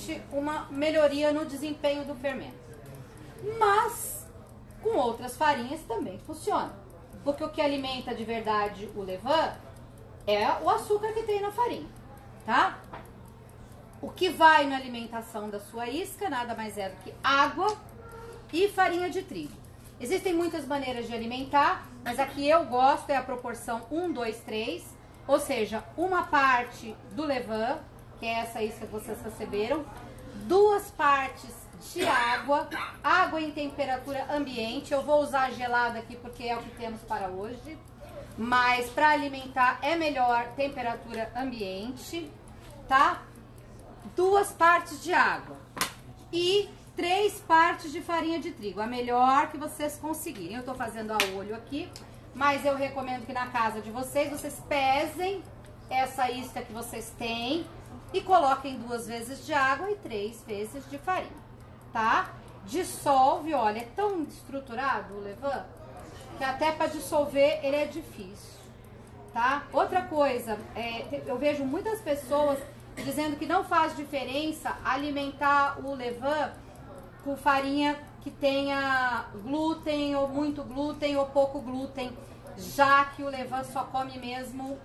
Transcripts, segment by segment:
realmente uma melhoria no desempenho do fermento. Mas com outras farinhas também funciona. Porque o que alimenta de verdade o levain é o açúcar que tem na farinha, tá? O que vai na alimentação da sua isca nada mais é do que água e farinha de trigo. Existem muitas maneiras de alimentar, mas a que eu gosto é a proporção 1, 2, 3, ou seja, uma parte do levain, que é essa isca que vocês receberam, 2 partes de água, água em temperatura ambiente. Eu vou usar gelada aqui porque é o que temos para hoje, mas para alimentar é melhor temperatura ambiente, tá? 2 partes de água e 3 partes de farinha de trigo, a melhor que vocês conseguirem. Eu tô fazendo a olho aqui, mas eu recomendo que na casa de vocês pesem essa isca que vocês têm e coloquem 2 vezes de água e 3 vezes de farinha, tá? Dissolve, olha, é tão estruturado o levain que até para dissolver ele é difícil, tá? Outra coisa, eu vejo muitas pessoas dizendo que não faz diferença alimentar o levain com farinha que tenha glúten, ou muito glúten, ou pouco glúten, já que o levain só come mesmo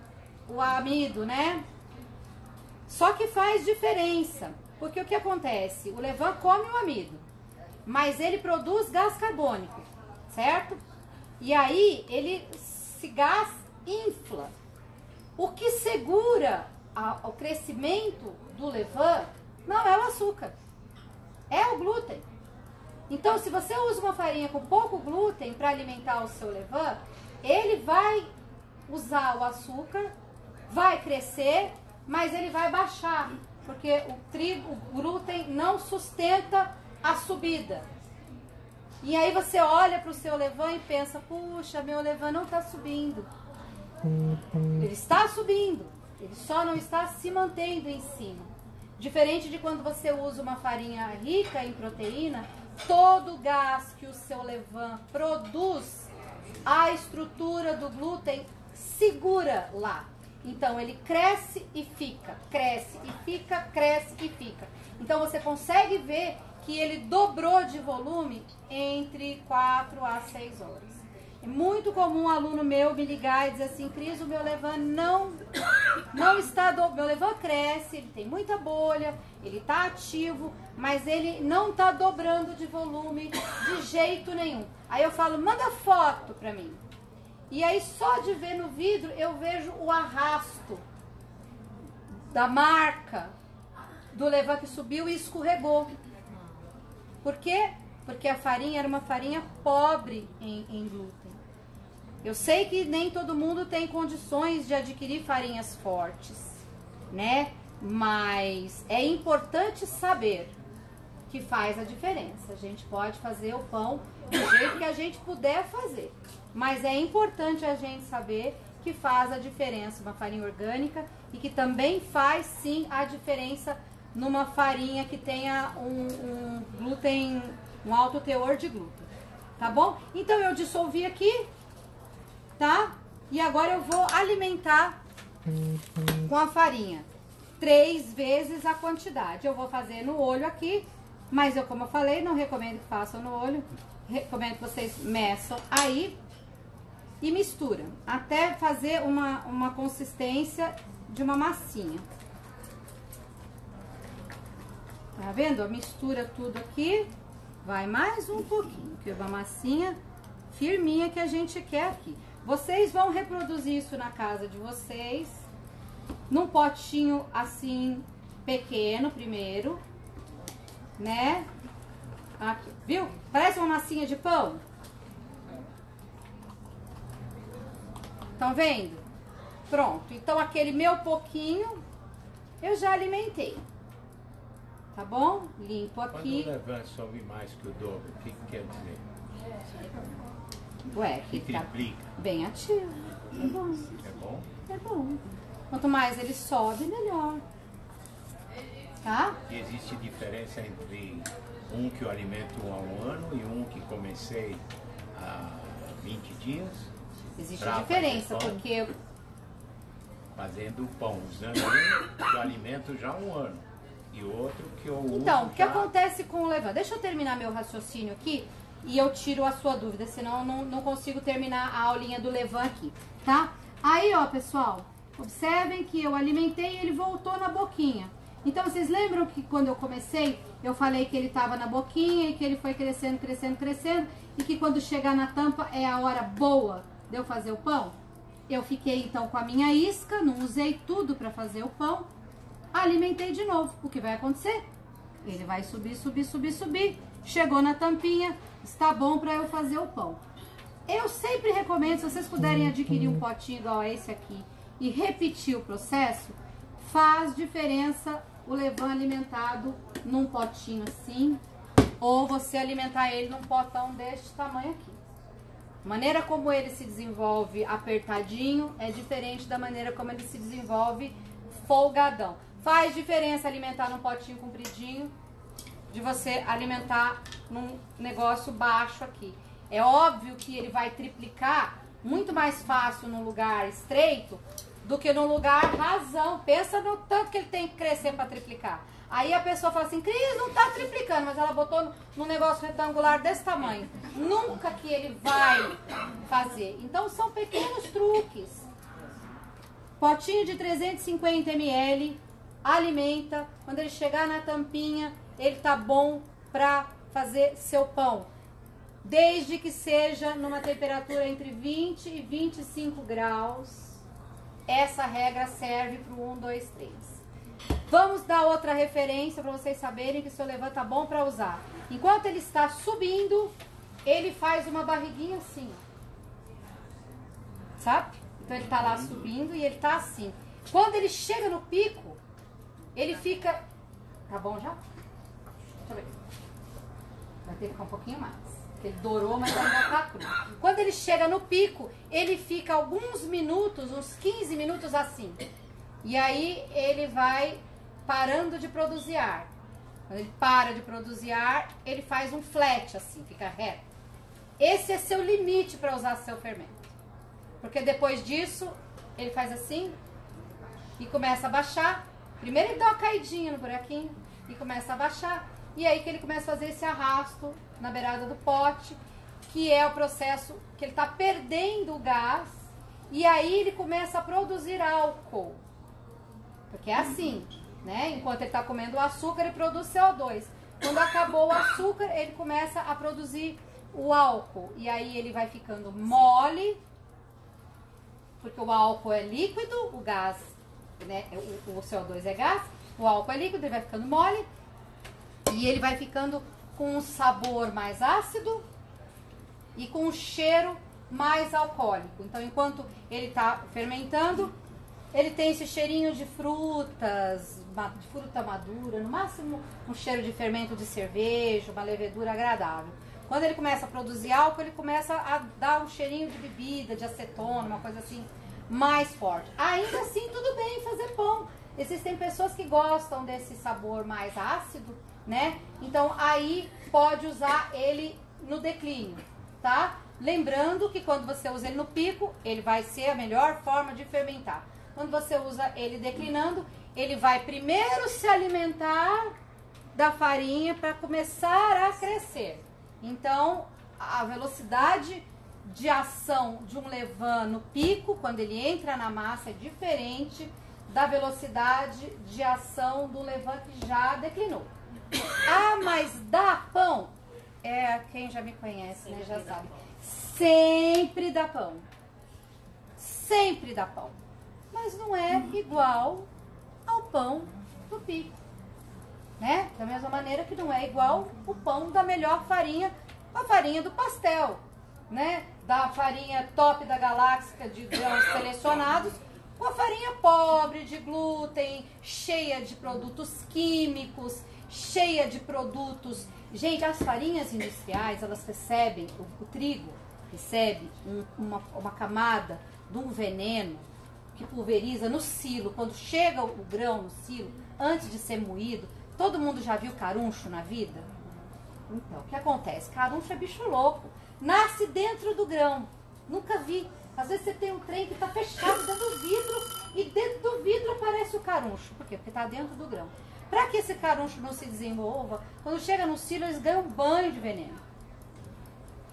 o amido, né? Só que faz diferença, porque o que acontece? O levain come o amido, mas ele produz gás carbônico, certo? E aí, esse gás infla. O que segura o crescimento do levain não é o açúcar, é o glúten. Então, se você usa uma farinha com pouco glúten para alimentar o seu levain, ele vai usar o açúcar, vai crescer, mas ele vai baixar, porque o glúten não sustenta a subida. E aí você olha para o seu levain e pensa, puxa, meu levain não está subindo. Ele está subindo, ele só não está se mantendo em cima. Diferente de quando você usa uma farinha rica em proteína, todo o gás que o seu levain produz, a estrutura do glúten segura lá. Então ele cresce e fica, cresce e fica, cresce e fica. Então você consegue ver que ele dobrou de volume entre 4 a 6 horas. É muito comum um aluno meu me ligar e dizer assim, Cris, o meu levain não está dobrando. Meu levain cresce, ele tem muita bolha, ele está ativo, mas ele não está dobrando de volume de jeito nenhum. Aí eu falo, manda foto para mim. E aí só de ver no vidro eu vejo o arrasto da marca do levain que subiu e escorregou. Por quê? Porque a farinha era uma farinha pobre em glúten. Eu sei que nem todo mundo tem condições de adquirir farinhas fortes, né? Mas é importante saber que faz a diferença. A gente pode fazer o pão do jeito que a gente puder fazer, mas é importante a gente saber que faz a diferença uma farinha orgânica e que também faz sim a diferença numa farinha que tenha um glúten, um alto teor de glúten, tá bom? Então eu dissolvi aqui, tá? E agora eu vou alimentar com a farinha 3 vezes a quantidade. Eu vou fazer no olho aqui, mas eu, como eu falei, não recomendo que façam no olho. Recomendo que vocês meçam aí e misturam até fazer uma consistência de uma massinha. Tá vendo? Mistura tudo aqui. Vai mais um pouquinho, que é uma massinha firminha que a gente quer aqui. Vocês vão reproduzir isso na casa de vocês, num potinho assim, pequeno primeiro, né? Aqui, viu? Parece uma massinha de pão. Estão vendo? Pronto. Então, aquele meu pouquinho, eu já alimentei. Tá bom? Limpo aqui. Quando o levain sobe mais que o dobro, o que quer dizer? Ué, Que tá triplica. bem ativo. É bom. É bom? É bom. Quanto mais ele sobe, melhor. Tá? E existe diferença entre um que eu alimento há um ano e um que comecei há 20 dias? Existe Pra diferença, fazer pão? porque Fazendo pão, usando um que eu alimento já há um ano. e outro que eu uso. Então, o que acontece com o levain? Deixa eu terminar meu raciocínio aqui e eu tiro a sua dúvida, senão eu não consigo terminar a aulinha do levain aqui, tá? Aí, ó, pessoal, observem que eu alimentei e ele voltou na boquinha. Então, vocês lembram que quando eu comecei, eu falei que ele estava na boquinha e que ele foi crescendo, crescendo, crescendo, e que quando chegar na tampa é a hora boa de eu fazer o pão? Eu fiquei, então, com a minha isca, não usei tudo para fazer o pão, alimentei de novo. O que vai acontecer? Ele vai subir, subir, subir, subir, chegou na tampinha, está bom para eu fazer o pão. Eu sempre recomendo, se vocês puderem adquirir um potinho igual a esse aqui e repetir o processo, faz diferença o levain alimentado num potinho assim, ou você alimentar ele num potão deste tamanho aqui. A maneira como ele se desenvolve apertadinho é diferente da maneira como ele se desenvolve folgadão. Faz diferença alimentar num potinho compridinho de você alimentar num negócio baixo aqui. É óbvio que ele vai triplicar muito mais fácil num lugar estreito do que num lugar rasão. Pensa no tanto que ele tem que crescer para triplicar. Aí a pessoa fala assim, Cris, não tá triplicando, mas ela botou num negócio retangular desse tamanho. Nunca que ele vai fazer. Então são pequenos truques. Potinho de 350 ml, alimenta. Quando ele chegar na tampinha, ele tá bom para fazer seu pão. Desde que seja numa temperatura entre 20 e 25 graus. Essa regra serve para o 1, 2, 3. Vamos dar outra referência para vocês saberem que seu levain tá bom para usar. Enquanto ele está subindo, ele faz uma barriguinha assim. Sabe? Então ele tá lá subindo e ele tá assim. Quando ele chega no pico, ele fica... Tá bom já? Deixa eu ver. Vai ter que ficar um pouquinho mais. Ele dourou, mas ainda tá cru. Quando ele chega no pico, ele fica alguns minutos, uns 15 minutos assim. E aí ele vai parando de produzir ar. Quando ele para de produzir ar, ele faz um flat assim, fica reto. Esse é seu limite para usar seu fermento. Porque depois disso, ele faz assim e começa a baixar. Primeiro ele dá uma caidinha no buraquinho e começa a baixar. E aí que ele começa a fazer esse arrasto na beirada do pote, que é o processo que ele está perdendo o gás, e aí ele começa a produzir álcool. Porque é assim, né? Enquanto ele está comendo o açúcar, ele produz CO2. Quando acabou o açúcar, ele começa a produzir o álcool. E aí ele vai ficando mole, porque o álcool é líquido, o gás, né? O CO2 é gás, o álcool é líquido, ele vai ficando mole. E ele vai ficando com um sabor mais ácido e com um cheiro mais alcoólico. Então, enquanto ele está fermentando, ele tem esse cheirinho de frutas, de fruta madura, no máximo um cheiro de fermento de cerveja, uma levedura agradável. Quando ele começa a produzir álcool, ele começa a dar um cheirinho de bebida, de acetona, uma coisa assim mais forte. Ainda assim, tudo bem fazer pão. Existem pessoas que gostam desse sabor mais ácido, né? Então aí pode usar ele no declínio, tá? Lembrando que quando você usa ele no pico, ele vai ser a melhor forma de fermentar. Quando você usa ele declinando, ele vai primeiro se alimentar da farinha para começar a crescer. Então a velocidade de ação de um levain no pico, quando ele entra na massa, é diferente da velocidade de ação do levain que já declinou. Ah, mas dá pão? É, quem já me conhece, né, já sabe. Sempre dá pão. Sempre dá pão. Mas não é igual ao pão do pico, né? Da mesma maneira que não é igual o pão da melhor farinha, a farinha do pastel, né? Da farinha top da galáxia de grãos selecionados, com a farinha pobre de glúten, cheia de produtos químicos, cheia de produtos... Gente, as farinhas industriais, elas recebem, o trigo recebe uma camada de um veneno que pulveriza no silo. Quando chega o grão no silo, antes de ser moído, todo mundo já viu caruncho na vida? Então, o que acontece? Caruncho é bicho louco, nasce dentro do grão. Nunca vi. Às vezes você tem um trem que está fechado dentro do vidro e dentro do vidro aparece o caruncho. Por quê? Porque está dentro do grão. Para que esse caruncho não se desenvolva, quando chega no silo, eles ganham um banho de veneno.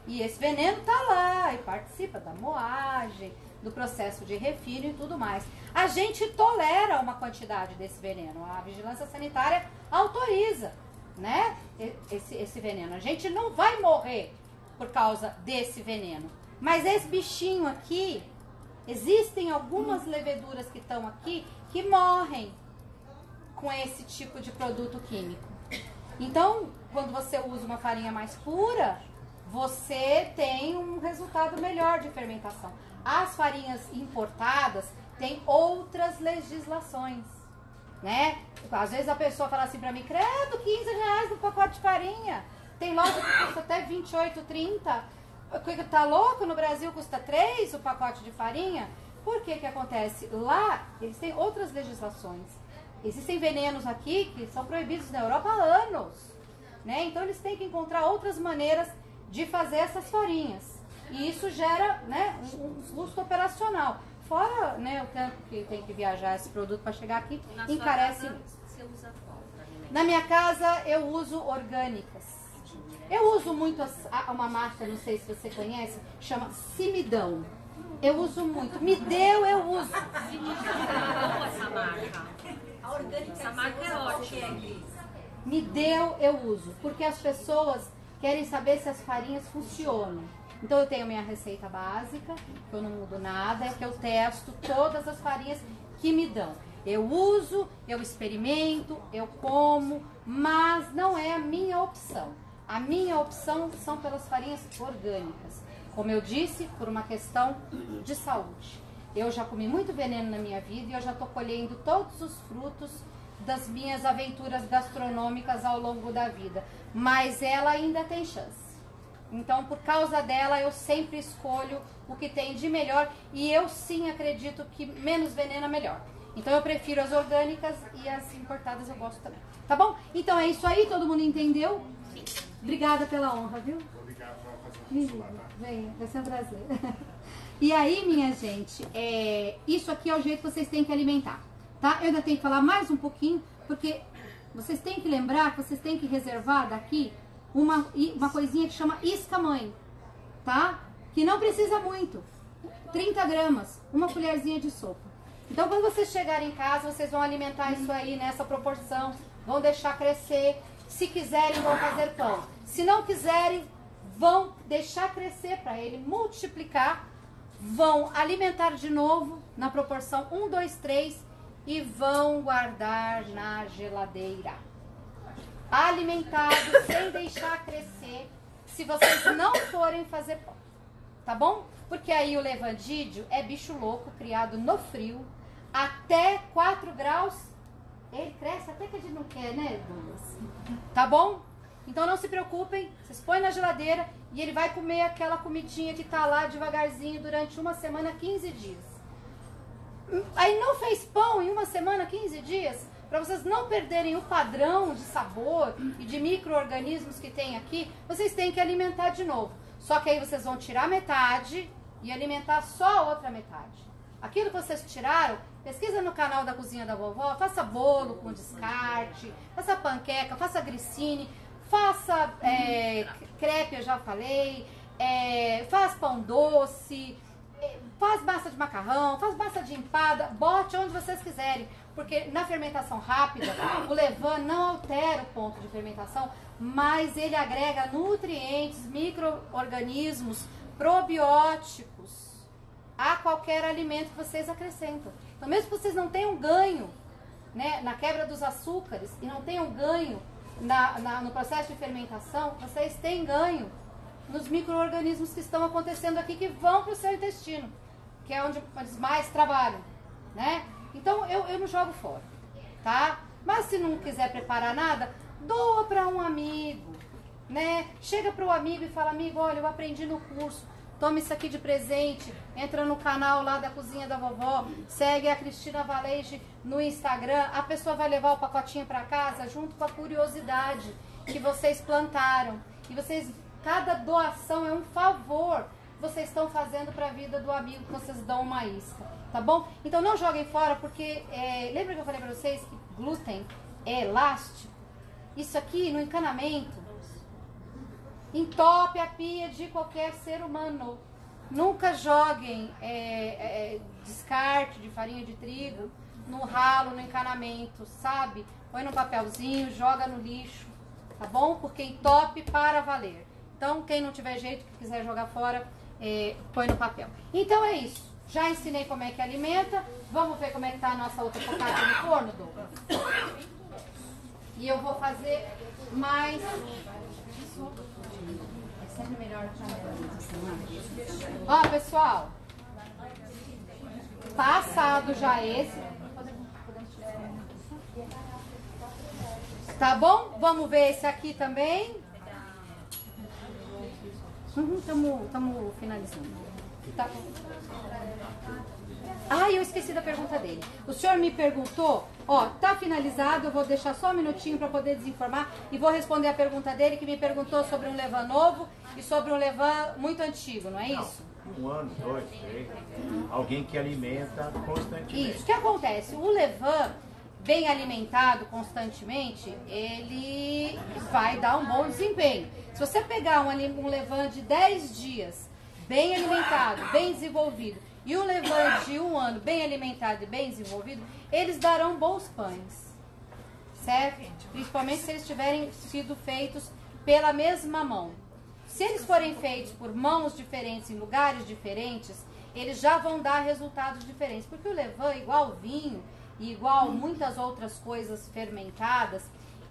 E esse veneno tá lá e participa da moagem, do processo de refino e tudo mais. A gente tolera uma quantidade desse veneno. A vigilância sanitária autoriza, né, esse veneno. A gente não vai morrer por causa desse veneno. Mas esse bichinho aqui, existem algumas leveduras que estão aqui que morrem com esse tipo de produto químico. Então, quando você usa uma farinha mais pura, você tem um resultado melhor de fermentação. As farinhas importadas têm outras legislações, né? Às vezes a pessoa fala assim pra mim, credo, 15 reais no pacote de farinha. Tem loja que custa até 28, 30. Tá louco? No Brasil custa 3 o pacote de farinha. Por que que acontece? Lá, eles têm outras legislações. Existem venenos aqui que são proibidos na Europa há anos, né? Então eles têm que encontrar outras maneiras de fazer essas farinhas. E isso gera, né, um custo operacional. Fora, né, o tempo que tem que viajar esse produto para chegar aqui, encarece. Você usa qual? Na minha casa eu uso orgânicas. Eu uso muito uma marca, não sei se você conhece, chama Simidão. Eu uso muito. Me deu, eu uso. Essa marca. A orgânica, Essa marca é ótima. Me deu, eu uso. Porque as pessoas querem saber se as farinhas funcionam. Então eu tenho a minha receita básica, que eu não mudo nada, é que eu testo todas as farinhas que me dão. Eu uso, eu experimento, eu como, mas não é a minha opção. A minha opção são pelas farinhas orgânicas. Como eu disse, por uma questão de saúde. Eu já comi muito veneno na minha vida e eu já estou colhendo todos os frutos das minhas aventuras gastronômicas ao longo da vida. Mas ela ainda tem chance. Então, por causa dela, eu sempre escolho o que tem de melhor. E eu sim acredito que menos veneno é melhor. Então, eu prefiro as orgânicas e as importadas eu gosto também. Tá bom? Então, é isso aí. Todo mundo entendeu? Sim. Obrigada pela honra, viu? Obrigado por fazer um consulado, tá? Venha, vai ser um prazer. E aí, minha gente, isso aqui é o jeito que vocês têm que alimentar, tá? Eu ainda tenho que falar mais um pouquinho, porque vocês têm que lembrar que vocês têm que reservar daqui uma coisinha que chama isca-mãe, tá? Que não precisa muito. 30 gramas, uma colherzinha de sopa. Então, quando vocês chegarem em casa, vocês vão alimentar isso aí nessa proporção, vão deixar crescer. Se quiserem, vão fazer pão. Se não quiserem, vão deixar crescer para ele multiplicar, vão alimentar de novo na proporção 1, 2, 3 e vão guardar na geladeira. Alimentado, sem deixar crescer, se vocês não forem fazer pão, tá bom? Porque aí o levandídeo é bicho louco, criado no frio, até 4 graus, ele cresce até que a gente não quer, né, Douglas? Tá bom? Então não se preocupem, vocês põem na geladeira e ele vai comer aquela comidinha que tá lá devagarzinho durante uma semana, 15 dias. Aí não fez pão em uma semana, 15 dias? Para vocês não perderem o padrão de sabor e de micro-organismos que tem aqui, vocês têm que alimentar de novo. Só que aí vocês vão tirar metade e alimentar só a outra metade. Aquilo que vocês tiraram, pesquisa no canal da Cozinha da Vovó, faça bolo com descarte, faça panqueca, faça grissini, faça crepe, eu já falei, faz pão doce, faz massa de macarrão, faz massa de empada, bote onde vocês quiserem. Porque na fermentação rápida, o levain não altera o ponto de fermentação, mas ele agrega nutrientes, micro-organismos, probióticos a qualquer alimento que vocês acrescentam. Então, mesmo que vocês não tenham ganho, né, na quebra dos açúcares e não tenham ganho no processo de fermentação, vocês têm ganho nos micro-organismos que estão acontecendo aqui, que vão para o seu intestino, que é onde eles mais trabalham, né? Então, eu não jogo fora, tá? Mas se não quiser preparar nada, doa para um amigo, né? Chega para o amigo e fala, amigo, olha, eu aprendi no curso, toma isso aqui de presente, entra no canal lá da Cozinha da Vovó, segue a Cristina Valege no Instagram, a pessoa vai levar o pacotinho para casa junto com a curiosidade que vocês plantaram. E vocês, cada doação é um favor que vocês estão fazendo para a vida do amigo que vocês dão uma isca. Tá bom? Então não joguem fora, porque lembra que eu falei pra vocês que glúten é elástico, isso aqui no encanamento entope a pia de qualquer ser humano. Nunca joguem descarte de farinha de trigo no ralo, no encanamento, sabe? Põe no papelzinho, joga no lixo, tá bom? Porque entope para valer. Então, quem não tiver jeito, que quiser jogar fora, põe no papel. Então é isso. Já ensinei como é que alimenta. Vamos ver como é que tá a nossa outra focaccia no forno, Douglas? E eu vou fazer mais... É sempre melhor ó, pessoal. Tá assado já esse. Tá bom? Vamos ver esse aqui também. Estamos finalizando. Tá. Ah, eu esqueci da pergunta dele. O senhor me perguntou, ó, tá finalizado, eu vou deixar só um minutinho para poder desinformar e vou responder a pergunta dele, que me perguntou sobre um levain novo e sobre um levain muito antigo, não é isso? Um ano, 2, 3. Alguém que alimenta constantemente. Isso. O que acontece? O levain bem alimentado constantemente, ele vai dar um bom desempenho. Se você pegar um levain de 10 dias, bem alimentado, bem desenvolvido, e um levain de 1 ano, bem alimentado e bem desenvolvido, eles darão bons pães, certo? Principalmente se eles tiverem sido feitos pela mesma mão. Se eles forem feitos por mãos diferentes, em lugares diferentes, eles já vão dar resultados diferentes. Porque o levain, igual o vinho e igual muitas outras coisas fermentadas,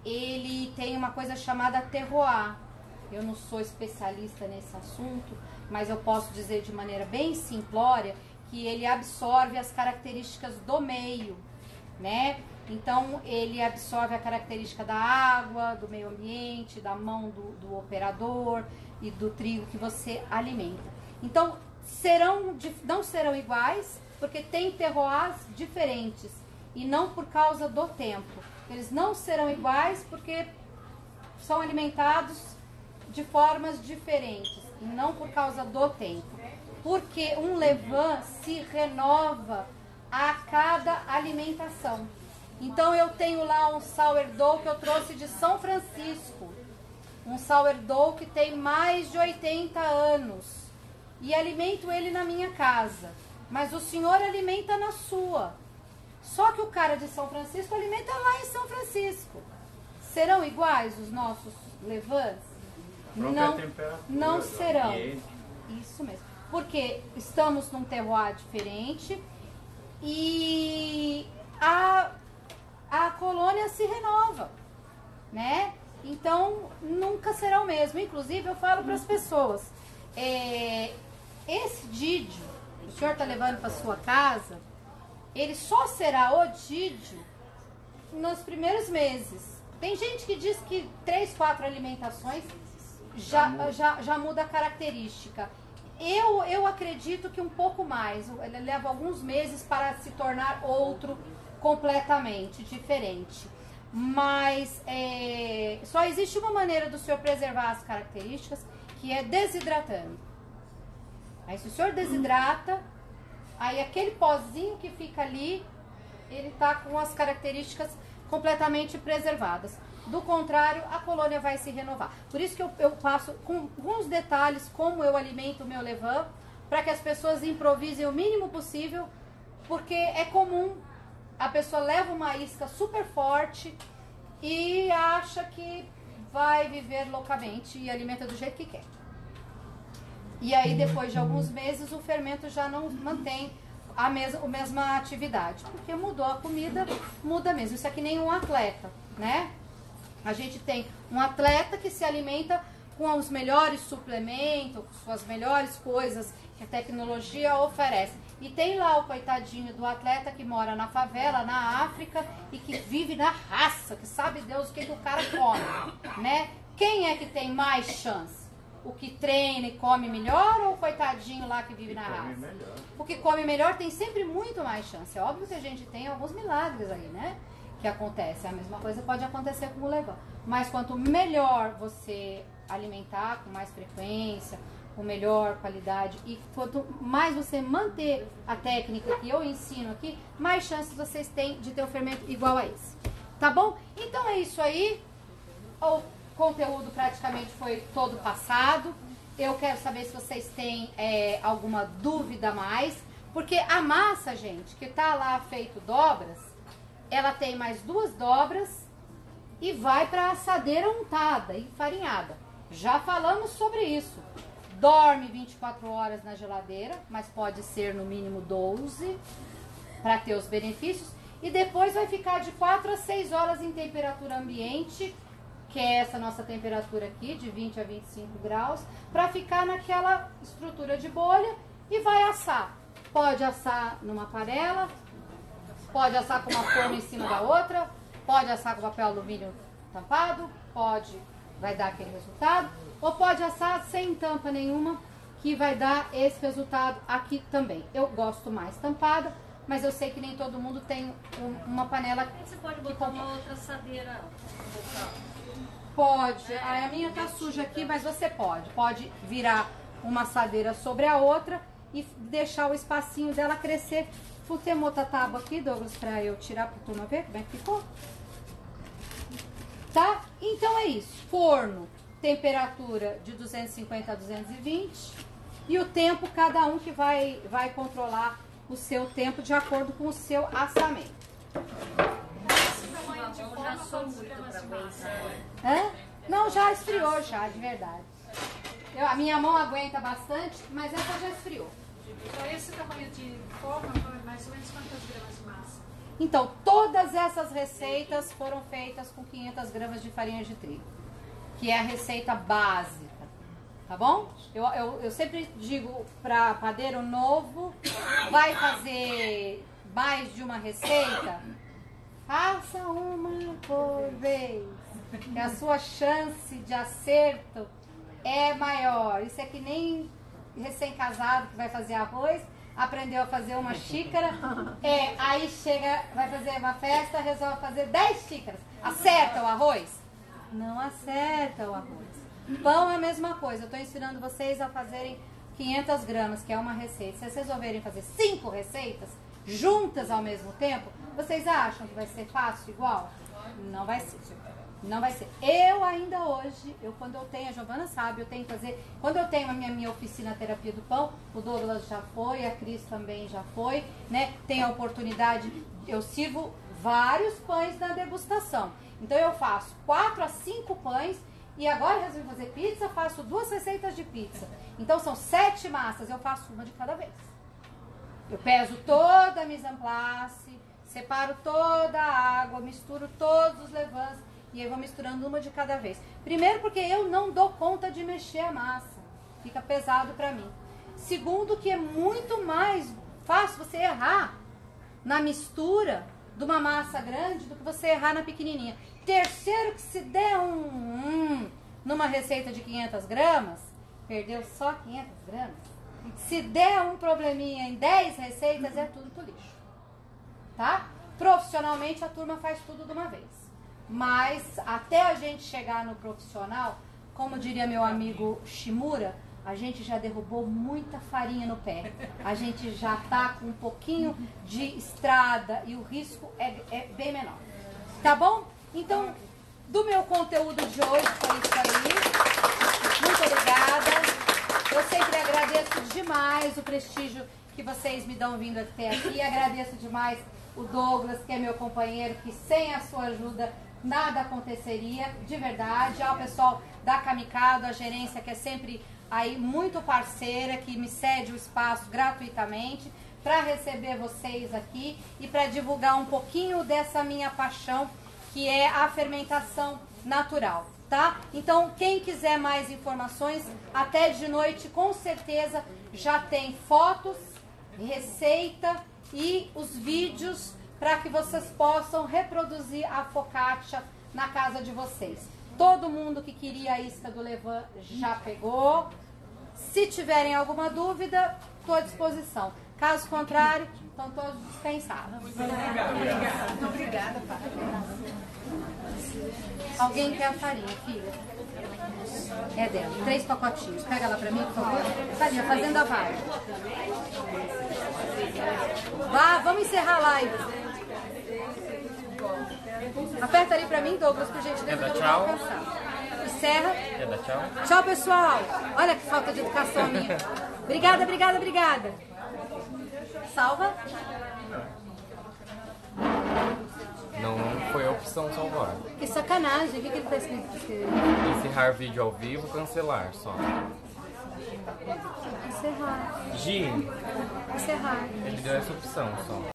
ele tem uma coisa chamada terroir. Eu não sou especialista nesse assunto, mas eu posso dizer de maneira bem simplória que ele absorve as características do meio, né? Então, ele absorve a característica da água, do meio ambiente, da mão do operador e do trigo que você alimenta. Então, não serão iguais, porque tem terroirs diferentes, e não por causa do tempo. Eles não serão iguais porque são alimentados de formas diferentes, e não por causa do tempo. Porque um levain se renova a cada alimentação. Então eu tenho lá um sourdough que eu trouxe de São Francisco. Um sourdough que tem mais de 80 anos. E alimento ele na minha casa. Mas o senhor alimenta na sua. Só que o cara de São Francisco alimenta lá em São Francisco. Serão iguais os nossos levains? Não serão. Isso mesmo. Porque estamos num terroir diferente e a colônia se renova, né? Então, nunca será o mesmo. Inclusive, eu falo para as pessoas, esse dídio, o senhor está levando para sua casa, ele só será o dídio nos primeiros meses. Tem gente que diz que 3, 4 alimentações já muda a característica. Eu acredito que um pouco mais. Ele leva alguns meses para se tornar outro completamente diferente. Mas só existe uma maneira do senhor preservar as características, que é desidratando. Aí se o senhor desidrata, aí aquele pozinho que fica ali, ele está com as características completamente preservadas. Do contrário, a colônia vai se renovar. Por isso que eu passo com alguns detalhes como eu alimento o meu levain, para que as pessoas improvisem o mínimo possível, porque é comum a pessoa leva uma isca super forte e acha que vai viver loucamente e alimenta do jeito que quer. E aí, depois de alguns meses, o fermento já não mantém a mesma atividade, porque mudou a comida, muda mesmo. Isso é que nem um atleta, né? A gente tem um atleta que se alimenta com os melhores suplementos, com as melhores coisas que a tecnologia oferece. E tem lá o coitadinho do atleta que mora na favela, na África, e que vive na raça, que sabe Deus o que o cara come, né? Quem é que tem mais chance? O que treina e come melhor ou o coitadinho lá que vive na raça? O que come melhor tem sempre muito mais chance. É óbvio que a gente tem alguns milagres aí, né? Que acontece. A mesma coisa pode acontecer com o levain. Mas quanto melhor você alimentar com mais frequência, com melhor qualidade, e quanto mais você manter a técnica que eu ensino aqui, mais chances vocês têm de ter um fermento igual a esse. Tá bom? Então, Então é isso aí. O conteúdo praticamente foi todo passado. Eu quero saber se vocês têm alguma dúvida a mais. Porque a massa, gente, que tá lá feito dobras, ela tem mais 2 dobras e vai para a assadeira untada e farinhada. Já falamos sobre isso. Dorme 24 horas na geladeira, mas pode ser no mínimo 12 para ter os benefícios. E depois vai ficar de 4 a 6 horas em temperatura ambiente, que é essa nossa temperatura aqui, de 20 a 25 graus, para ficar naquela estrutura de bolha e vai assar. Pode assar numa panela, pode assar com uma forma em cima da outra, pode assar com papel alumínio tampado, vai dar aquele resultado, ou pode assar sem tampa nenhuma, que vai dar esse resultado aqui também. Eu gosto mais tampada, mas eu sei que nem todo mundo tem uma panela. Você pode botar uma outra assadeira. Pode. A minha tá suja aqui, mas você pode. Pode virar uma assadeira sobre a outra e deixar o espacinho dela crescer. Vou ter uma outra tábua aqui, Douglas, pra eu tirar pra turma ver como é que ficou. Tá? Então é isso. Forno, temperatura de 250 a 220. E o tempo, cada um que vai controlar o seu tempo de acordo com o seu assamento. Já sou muito pra pensar. Hã? Não, já esfriou já, de verdade. A minha mão aguenta bastante, mas essa já esfriou. Então, esse tamanho de forma foi mais ou menos quantas gramas de massa? Então, todas essas receitas foram feitas com 500 gramas de farinha de trigo, que é a receita básica, tá bom? Eu sempre digo para padeiro novo, vai fazer mais de uma receita, faça uma por vez, que a sua chance de acerto é maior. Isso é que nem recém-casado que vai fazer arroz, aprendeu a fazer uma xícara, aí chega, vai fazer uma festa, resolve fazer 10 xícaras. Acerta o arroz? Não acerta o arroz. Pão é a mesma coisa. Eu estou ensinando vocês a fazerem 500 gramas, que é uma receita. Se vocês resolverem fazer 5 receitas juntas ao mesmo tempo, vocês acham que vai ser fácil igual? Não vai ser. Não vai ser. Eu ainda hoje, quando eu tenho, a Giovana sabe, eu tenho que fazer, quando eu tenho a minha oficina Terapia do Pão, o Douglas já foi, a Cris também já foi, né? Tem a oportunidade, eu sirvo vários pães na degustação. Então eu faço 4 a 5 pães e agora resolvi fazer pizza, faço 2 receitas de pizza. Então são 7 massas, eu faço uma de cada vez. Eu peso toda a mise en place, separo toda a água, misturo todos os levains e eu vou misturando uma de cada vez. Primeiro porque eu não dou conta de mexer a massa, fica pesado pra mim. Segundo que é muito mais fácil você errar na mistura de uma massa grande do que você errar na pequenininha. Terceiro que se der numa receita de 500 gramas, perdeu só 500 gramas. Se der um probleminha em 10 receitas, é tudo pro lixo. Tá? Profissionalmente a turma faz tudo de uma vez. Mas até a gente chegar no profissional, como diria meu amigo Shimura, a gente já derrubou muita farinha no pé. A gente já tá com um pouquinho de estrada e o risco é bem menor. Tá bom? Então, do meu conteúdo de hoje foi isso aí. Muito obrigada. Eu sempre agradeço demais o prestígio que vocês me dão vindo até aqui. Agradeço demais o Douglas, que é meu companheiro, que sem a sua ajuda nada aconteceria, de verdade. Ao pessoal da Kamikado, a gerência que é sempre aí muito parceira, que me cede o espaço gratuitamente para receber vocês aqui e para divulgar um pouquinho dessa minha paixão, que é a fermentação natural, tá? Então, quem quiser mais informações, até de noite, com certeza, já tem fotos, receita e os vídeos para que vocês possam reproduzir a focaccia na casa de vocês. Todo mundo que queria a isca do levain já pegou. Se tiverem alguma dúvida, estou à disposição. Caso contrário, estão todos dispensados. Muito obrigada, pai. Alguém quer a farinha, filha? É dela. 3 pacotinhos. Pega ela pra mim, por favor. Farinha, fazenda vai. Vá, vamos encerrar a live. Aperta ali pra mim, Douglas, por gentileza. Quer dar que eu tchau? não vou alcançar. Encerra. Quer dar tchau? Tchau, pessoal. Olha que falta de educação minha. Obrigada, obrigada, obrigada. Salva. Não foi a opção salvar. Que sacanagem. O que ele tá escrito? Encerrar vídeo ao vivo, cancelar só. Encerrar. Gi, Encerrar. ele deu essa opção só.